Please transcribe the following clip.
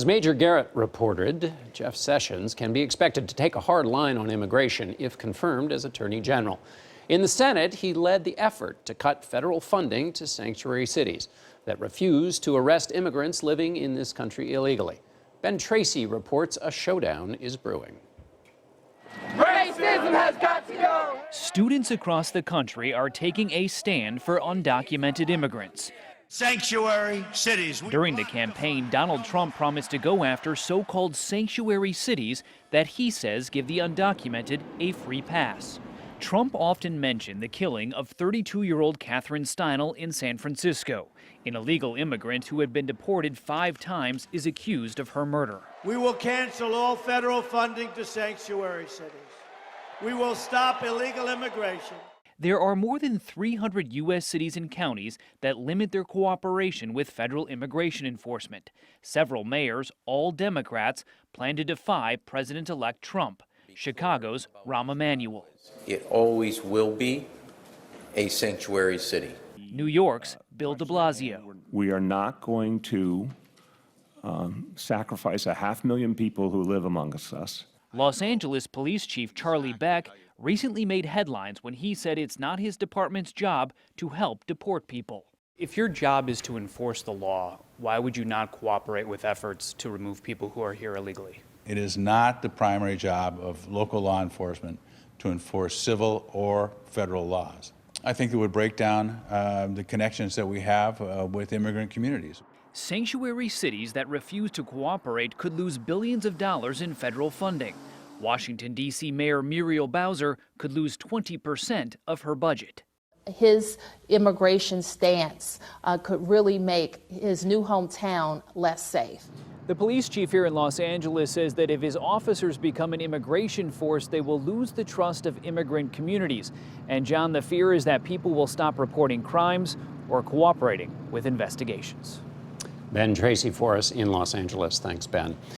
As Major Garrett reported, Jeff Sessions can be expected to take a hard line on immigration if confirmed as Attorney General. In the Senate, he led the effort to cut federal funding to sanctuary cities that refuse to arrest immigrants living in this country illegally. Ben Tracy reports a showdown is brewing. Racism has got to go! Students across the country are taking a stand for undocumented immigrants. Sanctuary cities. During the campaign, Donald Trump promised to go after so-called sanctuary cities that he says give the undocumented a free pass. Trump often mentioned the killing of 32-year-old Catherine Steinle in San Francisco. An illegal immigrant who had been deported 5 times is accused of her murder. We will cancel all federal funding to sanctuary cities. We will stop illegal immigration. There are more than 300 U.S. cities and counties that limit their cooperation with federal immigration enforcement. Several mayors, all Democrats, plan to defy President-elect Trump. Chicago's Rahm Emanuel. It always will be a sanctuary city. New York's Bill de Blasio. We are not going to sacrifice 500,000 people who live amongst us. Los Angeles Police Chief Charlie Beck recently made headlines when he said it's not his department's job to help deport people. If your job is to enforce the law, why would you not cooperate with efforts to remove people who are here illegally? It is not the primary job of local law enforcement to enforce civil or federal laws. I think it would break down the connections that we have with immigrant communities. Sanctuary cities that refuse to cooperate could lose billions of dollars in federal funding. Washington, D.C. Mayor Muriel Bowser could lose 20% of her budget. His immigration stance could really make his new hometown less safe. The police chief here in Los Angeles says that if his officers become an immigration force, they will lose the trust of immigrant communities. And John, the fear is that people will stop reporting crimes or cooperating with investigations. Ben Tracy for us in Los Angeles. Thanks, Ben.